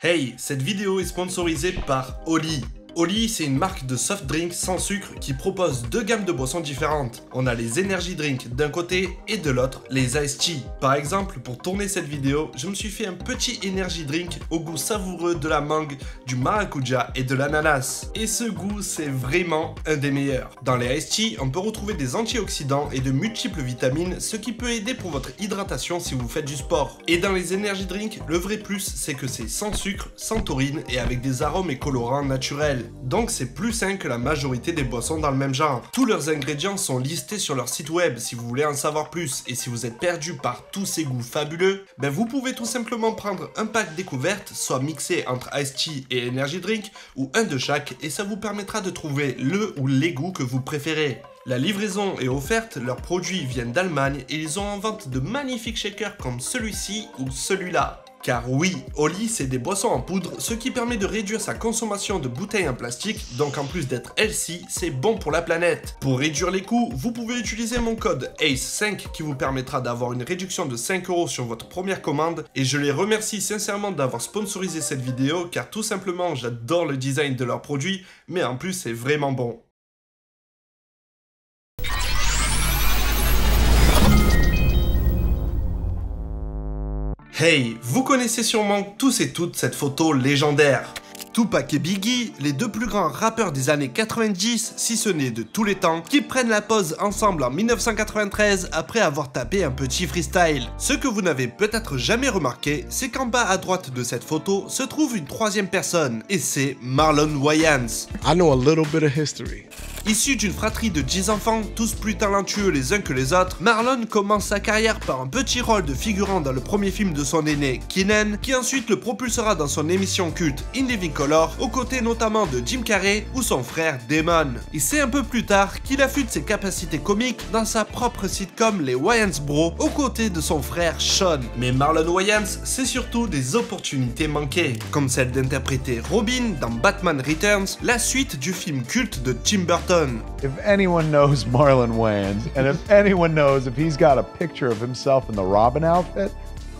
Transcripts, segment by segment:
Hey, cette vidéo est sponsorisée par Oli. Oli, c'est une marque de soft drink sans sucre qui propose deux gammes de boissons différentes. On a les energy drinks d'un côté et de l'autre les iced tea. Par exemple, pour tourner cette vidéo, je me suis fait un petit energy drink au goût savoureux de la mangue, du maracuja et de l'ananas. Et ce goût, c'est vraiment un des meilleurs. Dans les iced tea, on peut retrouver des antioxydants et de multiples vitamines, ce qui peut aider pour votre hydratation si vous faites du sport. Et dans les energy drinks, le vrai plus, c'est que c'est sans sucre, sans taurine et avec des arômes et colorants naturels. Donc c'est plus sain que la majorité des boissons dans le même genre. Tous leurs ingrédients sont listés sur leur site web si vous voulez en savoir plus, et si vous êtes perdu par tous ces goûts fabuleux, vous pouvez tout simplement prendre un pack découverte, soit mixé entre iced tea et energy drink, ou un de chaque, et ça vous permettra de trouver le ou les goûts que vous préférez. La livraison est offerte, leurs produits viennent d'Allemagne et ils ont en vente de magnifiques shakers comme celui-ci ou celui-là. Car oui, Oli c'est des boissons en poudre, ce qui permet de réduire sa consommation de bouteilles en plastique, donc en plus d'être healthy, c'est bon pour la planète. Pour réduire les coûts, vous pouvez utiliser mon code ACE5 qui vous permettra d'avoir une réduction de 5 € sur votre première commande, et je les remercie sincèrement d'avoir sponsorisé cette vidéo car tout simplement j'adore le design de leurs produits, mais en plus c'est vraiment bon. Hey, vous connaissez sûrement tous et toutes cette photo légendaire. Tupac et Biggie, les deux plus grands rappeurs des années 90, si ce n'est de tous les temps, qui prennent la pose ensemble en 1993 après avoir tapé un petit freestyle. Ce que vous n'avez peut-être jamais remarqué, c'est qu'en bas à droite de cette photo se trouve une troisième personne, et c'est Marlon Wayans. I know a little bit of history. Issu d'une fratrie de 10 enfants, tous plus talentueux les uns que les autres, Marlon commence sa carrière par un petit rôle de figurant dans le premier film de son aîné, Keenen, qui ensuite le propulsera dans son émission culte In Living Color, aux côtés notamment de Jim Carrey ou son frère Damon. Et c'est un peu plus tard qu'il affûte ses capacités comiques dans sa propre sitcom Les Wayans Bros, aux côtés de son frère Sean. Mais Marlon Wayans, c'est surtout des opportunités manquées, comme celle d'interpréter Robin dans Batman Returns, la suite du film culte de Tim Burton. If anyone knows Marlon Wayans, and if anyone knows if he's got a picture of himself in the Robin outfit,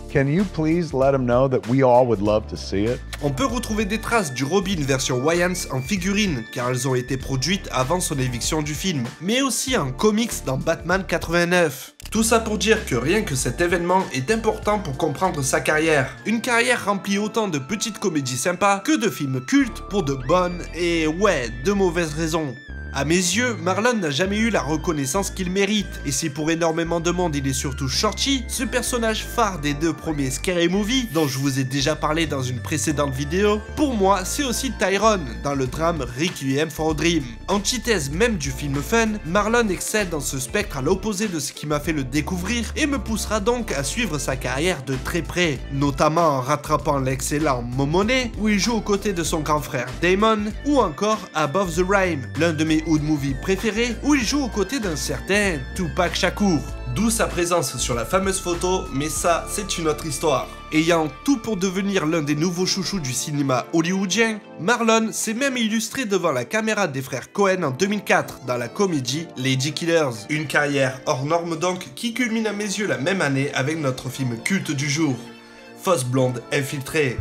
can you please let him know that we all would love to see it? On peut retrouver des traces du Robin version Wayans en figurine, car elles ont été produites avant son éviction du film, mais aussi en comics dans Batman 89. Tout ça pour dire que rien que cet événement est important pour comprendre sa carrière. Une carrière remplie autant de petites comédies sympas que de films cultes pour de bonnes et de mauvaises raisons. À mes yeux, Marlon n'a jamais eu la reconnaissance qu'il mérite, et si pour énormément de monde il est surtout Shorty, ce personnage phare des deux premiers Scary Movie, dont je vous ai déjà parlé dans une précédente vidéo, pour moi c'est aussi Tyrone, dans le drame Requiem for a Dream. Antithèse même du film fun, Marlon excelle dans ce spectre à l'opposé de ce qui m'a fait le découvrir, et me poussera donc à suivre sa carrière de très près, notamment en rattrapant l'excellent Momone, où il joue aux côtés de son grand frère Damon, ou encore Above the Rhyme, l'un de mes hood movie préféré, où il joue aux côtés d'un certain Tupac Shakur. D'où sa présence sur la fameuse photo, mais ça, c'est une autre histoire. Ayant tout pour devenir l'un des nouveaux chouchous du cinéma hollywoodien, Marlon s'est même illustré devant la caméra des frères Coen en 2004 dans la comédie Lady Killers. Une carrière hors norme donc, qui culmine à mes yeux la même année avec notre film culte du jour, Fausse blonde infiltrée.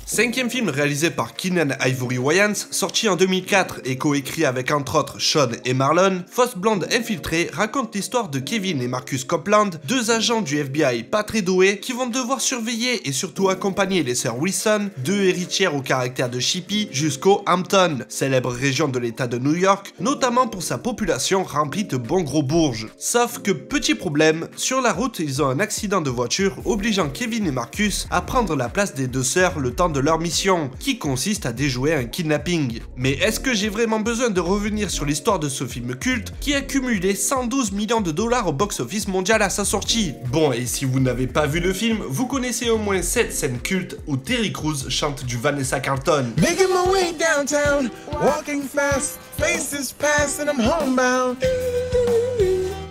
Cinquième film réalisé par Keenen Ivory Wayans, sorti en 2004 et coécrit avec entre autres Sean et Marlon, Fausse blonde infiltrée raconte l'histoire de Kevin et Marcus Copeland, deux agents du FBI pas très doués qui vont devoir surveiller et surtout accompagner les sœurs Wilson, deux héritières au caractère de chippie, jusqu'au Hampton, célèbre région de l'état de New York, notamment pour sa population remplie de bons gros bourges. Sauf que petit problème, sur la route ils ont un accident de voiture obligeant Kevin et Marcus à prendre la place des deux sœurs le temps de leur mission, qui consiste à déjouer un kidnapping. Mais est-ce que j'ai vraiment besoin de revenir sur l'histoire de ce film culte qui a cumulé 112 millions de dollars au box-office mondial à sa sortie? Bon, et si vous n'avez pas vu le film, vous connaissez au moins cette scène culte où Terry Crews chante du Vanessa Carlton. Making my way downtown, walking fast, faces pass and I'm homebound.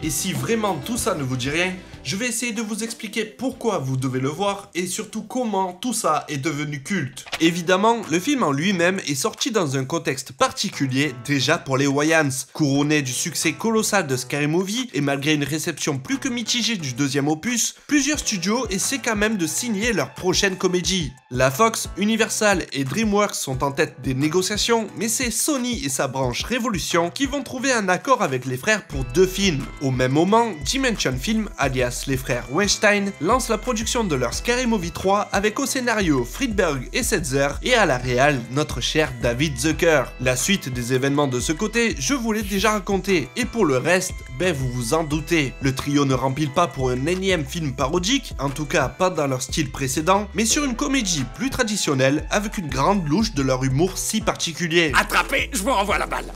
Et si vraiment tout ça ne vous dit rien, je vais essayer de vous expliquer pourquoi vous devez le voir et surtout comment tout ça est devenu culte. Évidemment, le film en lui-même est sorti dans un contexte particulier déjà pour les Wayans. Couronné du succès colossal de Scary Movie et malgré une réception plus que mitigée du deuxième opus, plusieurs studios essaient quand même de signer leur prochaine comédie. La Fox, Universal et DreamWorks sont en tête des négociations, mais c'est Sony et sa branche Révolution qui vont trouver un accord avec les frères pour 2 films. Au même moment, Dimension Film, alias les frères Weinstein, lance la production de leur Scary Movie 3 avec au scénario Friedberg et Setzer et à la réal notre cher David Zucker. La suite des événements de ce côté, je vous l'ai déjà raconté, et pour le reste, vous vous en doutez. Le trio ne rempile pas pour un énième film parodique, en tout cas pas dans leur style précédent, mais sur une comédie plus traditionnelle avec une grande louche de leur humour si particulier. Attrapez, je vous renvoie la balle.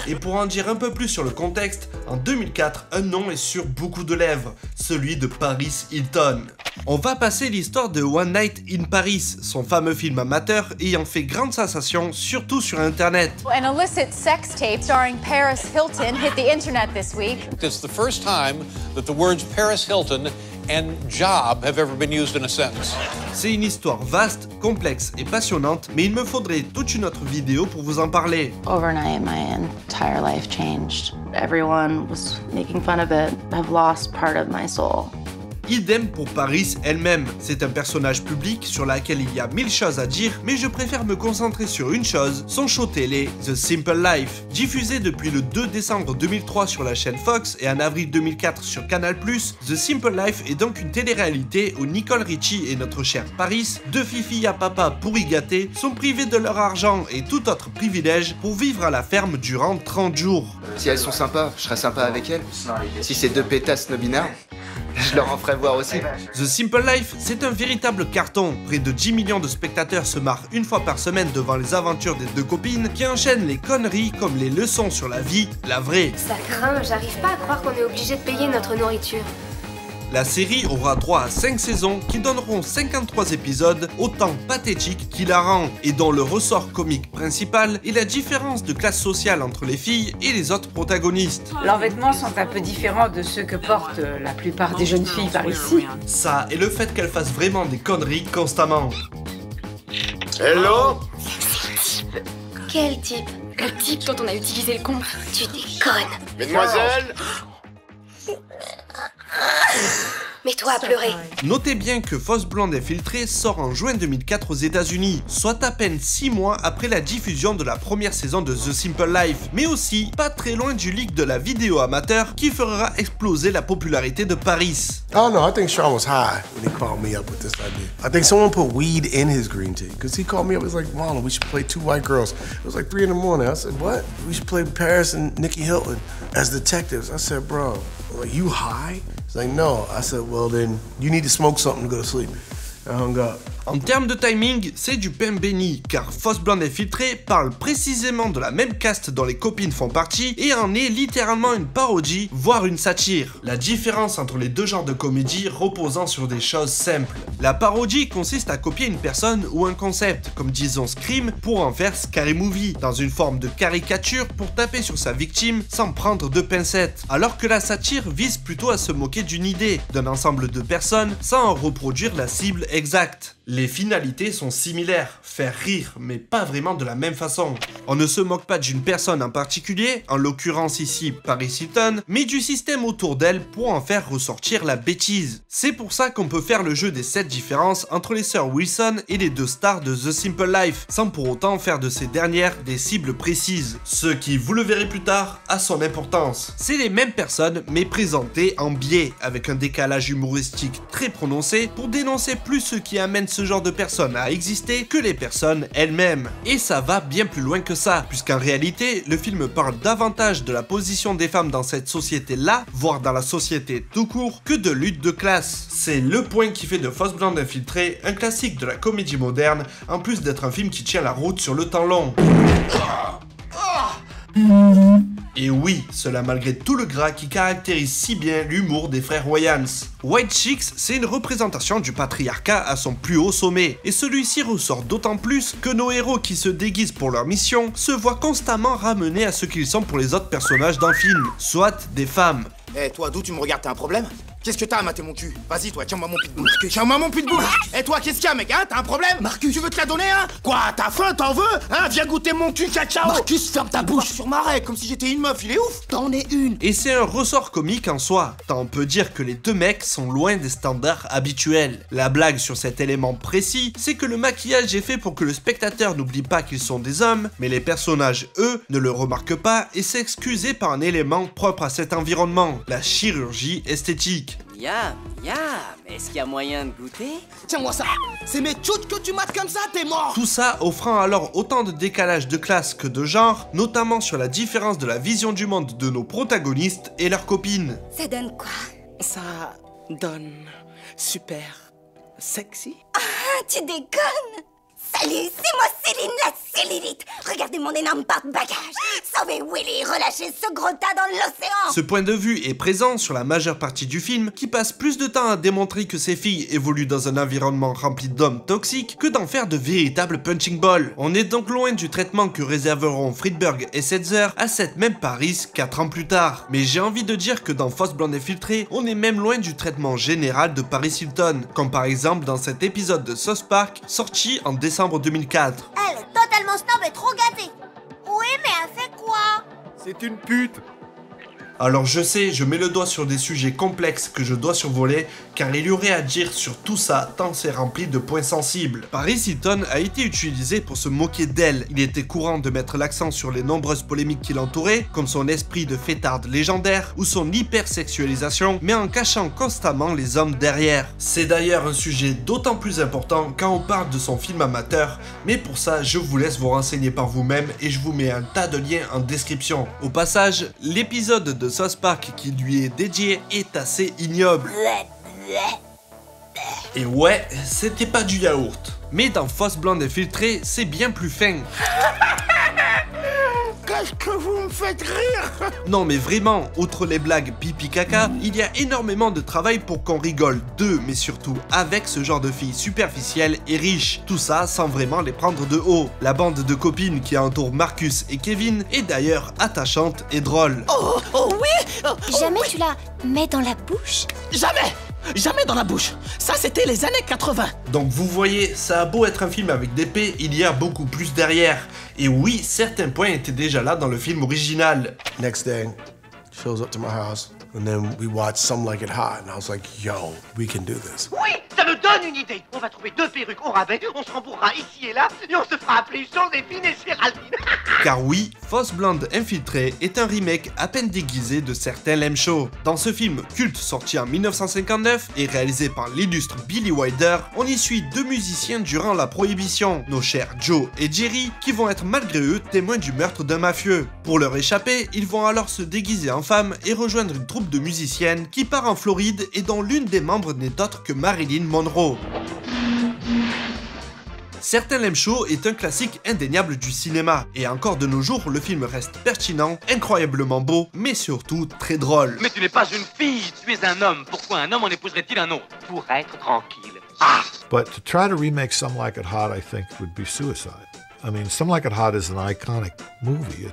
Et pour en dire un peu plus sur le contexte, en 2004, un nom est sur beaucoup de lèvres, celui de Paris Hilton. On va passer l'histoire de One Night in Paris, son fameux film amateur ayant fait grande sensation, surtout sur internet. An illicit sex tape starring Paris Hilton hit the internet this week. It's the first time that the words Paris Hilton and job have ever been used in a sentence. C'est une histoire vaste, complexe et passionnante, mais il me faudrait toute une autre vidéo pour vous en parler. Overnight, my entire life changed. Everyone was making fun of it. I've lost part of my soul. Idem pour Paris elle-même. C'est un personnage public sur laquelle il y a 1000 choses à dire, mais je préfère me concentrer sur une chose, son show télé, The Simple Life. Diffusé depuis le 2 décembre 2003 sur la chaîne Fox et en avril 2004 sur Canal+, The Simple Life est donc une télé-réalité où Nicole Richie et notre cher Paris, 2 filles à papa pourri gâtés, sont privés de leur argent et tout autre privilège pour vivre à la ferme durant 30 jours. Si elles sont sympas, je serai sympa avec elles. Si c'est 2 pétasses no-binaires, je leur en ferai voir aussi. The Simple Life, c'est un véritable carton. Près de 10 millions de spectateurs se marrent une fois par semaine devant les aventures des 2 copines qui enchaînent les conneries comme les leçons sur la vie, la vraie. Ça craint, j'arrive pas à croire qu'on est obligé de payer notre nourriture. La série aura droit à 5 saisons qui donneront 53 épisodes, autant pathétiques qu'hilarants, et dont le ressort comique principal est la différence de classe sociale entre les filles et les autres protagonistes. Leurs vêtements sont un peu différents de ceux que portent la plupart des jeunes filles par ici. Ça, et le fait qu'elles fassent vraiment des conneries constamment. Hello? Quel type? Le type dont on a utilisé le compte. Tu déconnes. Mademoiselle? Mets-toi à pleurer. Notez bien que Fausse Blonde Infiltrée sort en juin 2004 aux États-Unis, soit à peine 6 mois après la diffusion de la première saison de The Simple Life, mais aussi pas très loin du leak de la vidéo amateur qui fera exploser la popularité de Paris. I don't know. I think Sean was high when he called me up with this idea. I think someone put weed in his green tea because he called me up. He was like, Marlon, we should play 2 white girls. It was like 3 in the morning. I said, what? We should play Paris and Nikki Hilton as detectives. I said, bro, like, you high? He's like, no. I said, well, then you need to smoke something to go to sleep. I hung up. En termes de timing, c'est du pain béni, car Fausse Blonde Infiltrée parle précisément de la même caste dont les copines font partie et en est littéralement une parodie, voire une satire. La différence entre les 2 genres de comédie reposant sur des choses simples. La parodie consiste à copier une personne ou un concept, comme disons Scream, pour en faire Scary Movie, dans une forme de caricature pour taper sur sa victime sans prendre de pincettes. Alors que la satire vise plutôt à se moquer d'une idée, d'un ensemble de personnes, sans en reproduire la cible exacte. Les finalités sont similaires, faire rire, mais pas vraiment de la même façon. On ne se moque pas d'une personne en particulier, en l'occurrence ici Paris Hilton, mais du système autour d'elle pour en faire ressortir la bêtise. C'est pour ça qu'on peut faire le jeu des 7 différences entre les sœurs Wilson et les 2 stars de The Simple Life, sans pour autant faire de ces dernières des cibles précises. Ce qui, vous le verrez plus tard, a son importance. C'est les mêmes personnes, mais présentées en biais, avec un décalage humoristique très prononcé pour dénoncer plus ce qui amène ce genre de personnes à exister que les personnes elles-mêmes. Et ça va bien plus loin que ça, puisqu'en réalité, le film parle davantage de la position des femmes dans cette société-là, voire dans la société tout court, que de lutte de classe. C'est le point qui fait de Fausse Blonde Infiltrée un classique de la comédie moderne, en plus d'être un film qui tient la route sur le temps long. Et oui, cela malgré tout le gras qui caractérise si bien l'humour des frères Wayans. White Chicks, c'est une représentation du patriarcat à son plus haut sommet, et celui-ci ressort d'autant plus que nos héros qui se déguisent pour leur mission se voient constamment ramenés à ce qu'ils sont pour les autres personnages d'un film, soit des femmes. Eh, toi, d'où tu me regardes, t'as un problème? Qu'est-ce que t'as à mater mon cul? Vas-y, toi, tiens-moi mon pitbull. Tiens-moi mon pitbull. Eh, toi, qu'est-ce qu'il y a, mec, hein? T'as un problème? Marcus, tu veux te la donner, hein? Quoi, t'as faim, t'en veux? Hein? Viens goûter mon cul, cacao. Marcus, ferme ta bouche. Sur ma règle, comme si j'étais une meuf, il est ouf. T'en es une. Et c'est un ressort comique en soi, tant on peut dire que les deux mecs sont loin des standards habituels. La blague sur cet élément précis, c'est que le maquillage est fait pour que le spectateur n'oublie pas qu'ils sont des hommes, mais les personnages, eux, ne le remarquent pas et s'excusent par un élément propre à cet environnement, la chirurgie esthétique. Mais est-ce qu'il y a moyen de goûter? Tiens-moi ça. C'est mes tchoutes que tu mates comme ça, t'es mort. Tout ça offrant alors autant de décalage de classe que de genre, notamment sur la différence de la vision du monde de nos protagonistes et leurs copines. Ça donne quoi? Ça donne super sexy. Ah, tu déconnes! Salut, c'est moi Céline la cellulite. Regardez mon énorme porte-bagages. Sauvez Willy, relâchez ce gros tas dans l'océan. Ce point de vue est présent sur la majeure partie du film, qui passe plus de temps à démontrer que ces filles évoluent dans un environnement rempli d'hommes toxiques que d'en faire de véritables punching balls. On est donc loin du traitement que réserveront Friedberg et Setzer à cette même Paris 4 ans plus tard. Mais j'ai envie de dire que dans Fausse Blonde Infiltrée, on est même loin du traitement général de Paris Hilton, comme par exemple dans cet épisode de South Park sorti en décembre 2004. Elle est totalement snob et trop gâtée. Oui, mais elle fait quoi? C'est une pute. Alors je sais, je mets le doigt sur des sujets complexes que je dois survoler, car il y aurait à dire sur tout ça tant c'est rempli de points sensibles. Paris Hilton a été utilisé pour se moquer d'elle. Il était courant de mettre l'accent sur les nombreuses polémiques qui l'entouraient, comme son esprit de fêtarde légendaire ou son hypersexualisation, mais en cachant constamment les hommes derrière. C'est d'ailleurs un sujet d'autant plus important quand on parle de son film amateur, mais pour ça je vous laisse vous renseigner par vous-même et je vous mets un tas de liens en description. Au passage, l'épisode de South Park qui lui est dédié est assez ignoble. Et ouais, c'était pas du yaourt. Mais dans Fausse Blonde Infiltrée, c'est bien plus fin. Qu'est-ce que vous me faites rire? Non mais vraiment, outre les blagues pipi caca, il y a énormément de travail pour qu'on rigole d'eux, mais surtout avec ce genre de filles superficielles et riches. Tout ça sans vraiment les prendre de haut. La bande de copines qui entoure Marcus et Kevin est d'ailleurs attachante et drôle. Oh oui. Jamais tu la mets dans la bouche? Jamais dans la bouche. Ça, c'était les années 80. Donc vous voyez, ça a beau être un film avec d'épée, il y a beaucoup plus derrière. Et oui, certains points étaient déjà là dans le film original. Next day, she shows up to my house, and then we watched Some Like It Hot, and I was like, yo, we can do this. Oui, ça me donne une idée. On va trouver 2 perruques au rabais, on se rembourrera ici et là, et on se fera appeler Joséphine et Géraldine. Car oui, Fausse Blonde Infiltrée est un remake à peine déguisé de certains Lem Show. Dans ce film culte sorti en 1959 et réalisé par l'illustre Billy Wilder, on y suit 2 musiciens durant la Prohibition, nos chers Joe et Jerry, qui vont être malgré eux témoins du meurtre d'un mafieux. Pour leur échapper, ils vont alors se déguiser en femmes et rejoindre une troupe de musiciennes qui part en Floride et dont l'une des membres n'est autre que Marilyn Monroe. Certains Lem Show est un classique indéniable du cinéma, et encore de nos jours, le film reste pertinent, incroyablement beau, mais surtout très drôle. Mais tu n'es pas une fille, tu es un homme. Pourquoi un homme en épouserait-il un autre? Pour être tranquille. Ah! But to try to remake Some Like It Hot, I think, would be suicide. I mean, Some Like It Hot is an iconic movie.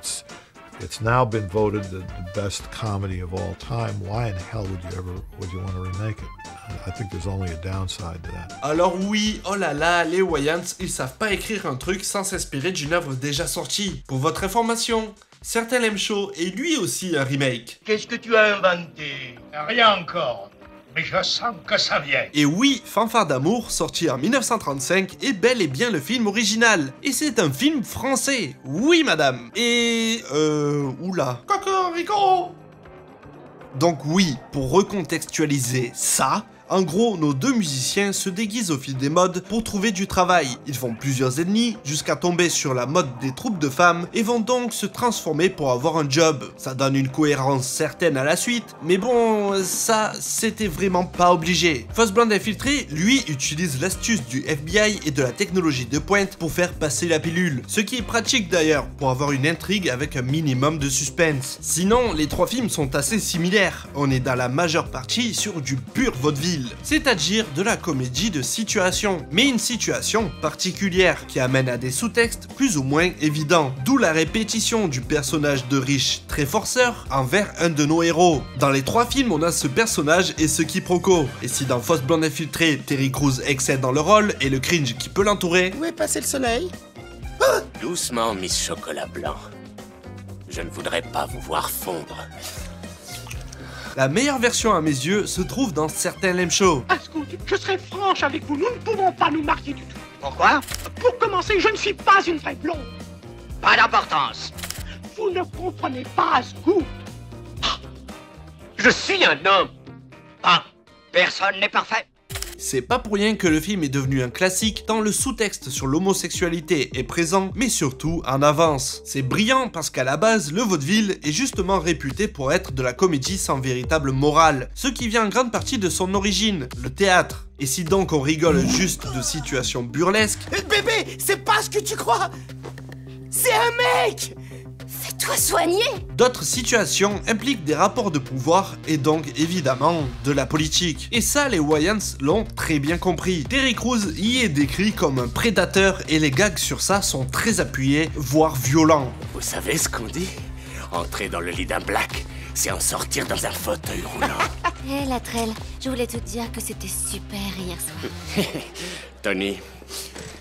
It's now been voted the best comedy of all time. Why in hell would you want to remake it? I think there's only a downside to that. Alors oui, oh là là, les Wayans, ils savent pas écrire un truc sans s'inspirer d'une œuvre déjà sortie. Pour votre information, certains Lem Show est lui aussi un remake. Qu'est-ce que tu as inventé? Rien encore. Mais je sens que ça vient. Et oui, Fanfare d'amour, sorti en 1935, est bel et bien le film original. Et c'est un film français. Oui, madame. Et... oula. Cocorico. Donc oui, pour recontextualiser ça... En gros, nos 2 musiciens se déguisent au fil des modes pour trouver du travail. Ils font plusieurs ennemis jusqu'à tomber sur la mode des troupes de femmes et vont donc se transformer pour avoir un job. Ça donne une cohérence certaine à la suite, mais bon, ça, c'était vraiment pas obligé. Fausse Blonde Infiltrée, lui, utilise l'astuce du FBI et de la technologie de pointe pour faire passer la pilule. Ce qui est pratique d'ailleurs, pour avoir une intrigue avec un minimum de suspense. Sinon, les 3 films sont assez similaires. On est dans la majeure partie sur du pur vaudeville. vaudeville, c'est-à-dire de la comédie de situation, mais une situation particulière qui amène à des sous-textes plus ou moins évidents, d'où la répétition du personnage de riche très forceur envers un de nos héros. Dans les 3 films, on a ce personnage et ce quiproquo, et si dans Fausse Blonde Infiltrée, Terry Crews excelle dans le rôle et le cringe qui peut l'entourer... Où est passé le soleil? Doucement, Miss Chocolat Blanc. Je ne voudrais pas vous voir fondre. La meilleure version à mes yeux se trouve dans certains lame shows. Ascout, je serai franche avec vous, nous ne pouvons pas nous marier du tout. Pourquoi? Pour commencer, je ne suis pas une vraie blonde. Pas d'importance. Vous ne comprenez pas, Ascout. Je suis un homme. Ah, personne n'est parfait. C'est pas pour rien que le film est devenu un classique tant le sous-texte sur l'homosexualité est présent, mais surtout en avance. C'est brillant parce qu'à la base, le vaudeville est justement réputé pour être de la comédie sans véritable morale, ce qui vient en grande partie de son origine, le théâtre. Et si donc on rigole juste de situations burlesques... Bébé, c'est pas ce que tu crois! C'est un mec! Fais-toi soigner! D'autres situations impliquent des rapports de pouvoir et donc évidemment de la politique. Et ça, les Wayans l'ont très bien compris. Terry Crews y est décrit comme un prédateur et les gags sur ça sont très appuyés, voire violents. Vous savez ce qu'on dit? Entrer dans le lit d'un black, c'est en sortir dans un fauteuil roulant. Hé, Latrell, je voulais te dire que c'était super hier soir. Tony.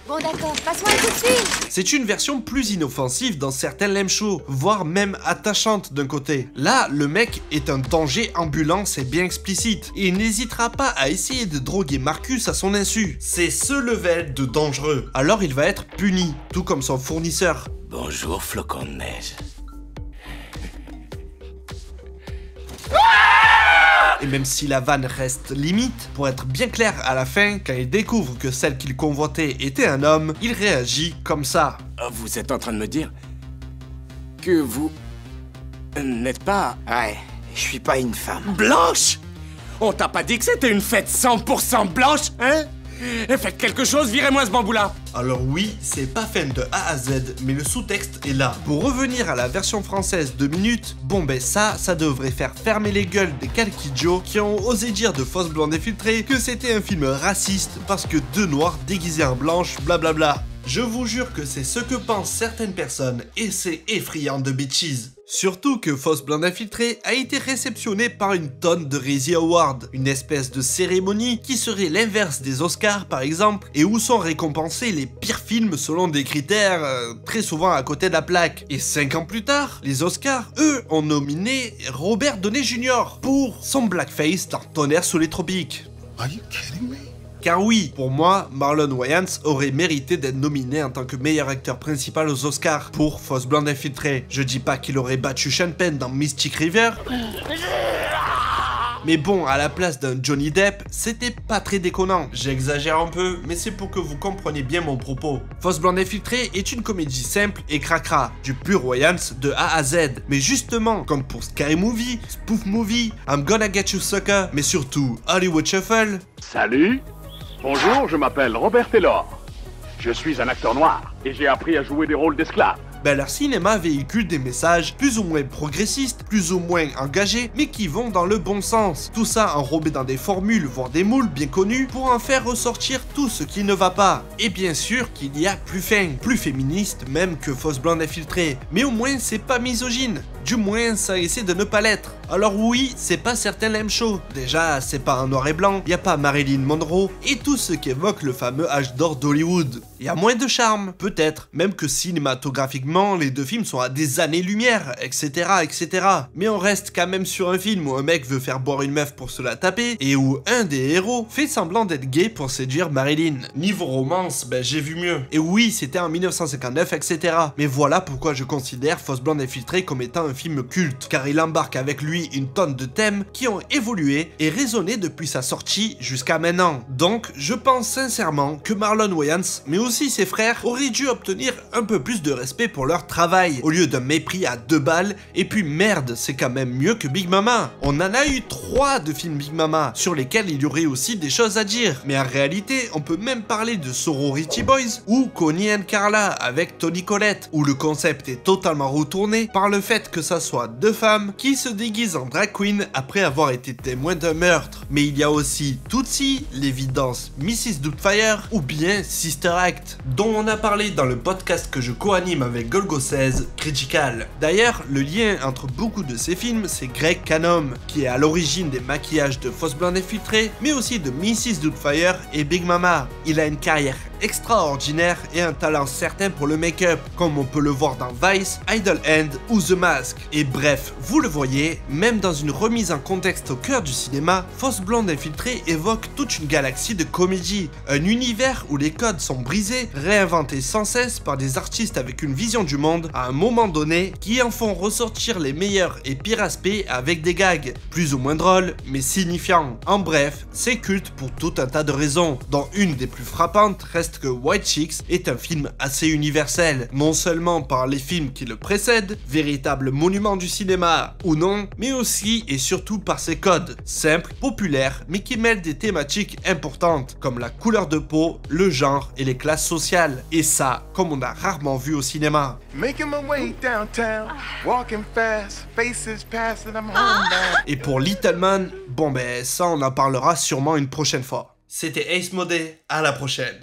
Bon d'accord, passe-moi un coup de fil. C'est une version plus inoffensive dans certains lame shows, voire même attachante d'un côté. Là, le mec est un danger ambulant, c'est bien explicite, et il n'hésitera pas à essayer de droguer Marcus à son insu. C'est ce level de dangereux. Alors il va être puni, tout comme son fournisseur. Bonjour, flocon de neige. Et même si la vanne reste limite, pour être bien clair à la fin, quand il découvre que celle qu'il convoitait était un homme, il réagit comme ça. Vous êtes en train de me dire que vous n'êtes pas... Ouais, je suis pas une femme. Blanche? On t'a pas dit que c'était une fête 100% blanche, hein? Et faites quelque chose, virez-moi ce bambou-là. Alors oui, c'est pas fun de A à Z, mais le sous-texte est là. Pour revenir à la version française 2 minutes, bon ben ça devrait faire fermer les gueules des calquidjo qui ont osé dire de Fausse Blonde Infiltrée que c'était un film raciste parce que 2 noirs déguisés en blanches, blablabla. Je vous jure que c'est ce que pensent certaines personnes et c'est effrayant de bitches. Surtout que Fausse Blonde Infiltrée a été réceptionné par une tonne de Razzie Awards, une espèce de cérémonie qui serait l'inverse des Oscars par exemple, et où sont récompensés les pires films selon des critères très souvent à côté de la plaque. Et 5 ans plus tard, les Oscars, eux, ont nominé Robert Downey Jr. pour son blackface dans Tonnerre sous les tropiques. Are you kidding me? Car oui, pour moi, Marlon Wayans aurait mérité d'être nominé en tant que meilleur acteur principal aux Oscars pour Fausse Blonde Infiltrée. Je dis pas qu'il aurait battu Sean Penn dans Mystic River, mais bon, à la place d'un Johnny Depp, c'était pas très déconnant. J'exagère un peu, mais c'est pour que vous compreniez bien mon propos. Fausse Blonde Infiltrée est une comédie simple et cracra, du pur Wayans de A à Z. Mais justement, comme pour Scary Movie, Spoof Movie, I'm Gonna Get You Sucker, mais surtout Hollywood Shuffle. Salut! Bonjour, je m'appelle Robert Taylor. Je suis un acteur noir et j'ai appris à jouer des rôles d'esclaves. Ben leur cinéma véhicule des messages plus ou moins progressistes, plus ou moins engagés, mais qui vont dans le bon sens. Tout ça enrobé dans des formules, voire des moules bien connus, pour en faire ressortir tout ce qui ne va pas. Et bien sûr qu'il y a plus fin, plus féministe même que Fausse Blonde Infiltrée, mais au moins c'est pas misogyne. Du moins, ça essaie de ne pas l'être. Alors oui, c'est pas certain lame show. Déjà, c'est pas en noir et blanc, y a pas Marilyn Monroe, et tout ce qu'évoque le fameux âge d'or d'Hollywood. Y a moins de charme, peut-être, même que cinématographiquement, les 2 films sont à des années-lumière, etc., etc. Mais on reste quand même sur un film où un mec veut faire boire une meuf pour se la taper, et où un des héros fait semblant d'être gay pour séduire Marilyn. Niveau romance, ben j'ai vu mieux. Et oui, c'était en 1959, etc. Mais voilà pourquoi je considère Fausse Blonde Infiltrée comme étant un film culte, car il embarque avec lui une tonne de thèmes qui ont évolué et résonné depuis sa sortie jusqu'à maintenant. Donc, je pense sincèrement que Marlon Wayans, mais aussi ses frères, auraient dû obtenir un peu plus de respect pour leur travail, au lieu d'un mépris à 2 balles, et puis merde, c'est quand même mieux que Big Mama. On en a eu 3 de films Big Mama, sur lesquels il y aurait aussi des choses à dire, mais en réalité, on peut même parler de Sorority Boys, ou Connie and Carla avec Toni Collette, où le concept est totalement retourné par le fait que ça soit deux femmes qui se déguisent en drag queen après avoir été témoins d'un meurtre. Mais il y a aussi Tootsie, l'évidence Mrs. Doubtfire ou bien Sister Act, dont on a parlé dans le podcast que je co-anime avec Golgo16, Critical. D'ailleurs, le lien entre beaucoup de ces films, c'est Greg Cannom, qui est à l'origine des maquillages de Fausse Blonde Infiltrée, mais aussi de Mrs. Doubtfire et Big Mama. Il a une carrière extraordinaire et un talent certain pour le make-up, comme on peut le voir dans Vice, Idle Hand ou The Mask. Et bref, vous le voyez, même dans une remise en contexte au cœur du cinéma, Fausse Blonde Infiltrée évoque toute une galaxie de comédie, un univers où les codes sont brisés, réinventés sans cesse par des artistes avec une vision du monde à un moment donné, qui en font ressortir les meilleurs et pires aspects avec des gags, plus ou moins drôles, mais signifiants. En bref, c'est culte pour tout un tas de raisons, dont une des plus frappantes reste que White Chicks est un film assez universel, non seulement par les films qui le précèdent, véritable monument du cinéma ou non, mais aussi et surtout par ses codes, simples, populaires, mais qui mêlent des thématiques importantes, comme la couleur de peau, le genre et les classes sociales, et ça, comme on a rarement vu au cinéma. Making my way downtown, walking fast, faces past and I'm home now. Et pour Little Man, bon ben ça on en parlera sûrement une prochaine fois. C'était Ace Modé, à la prochaine.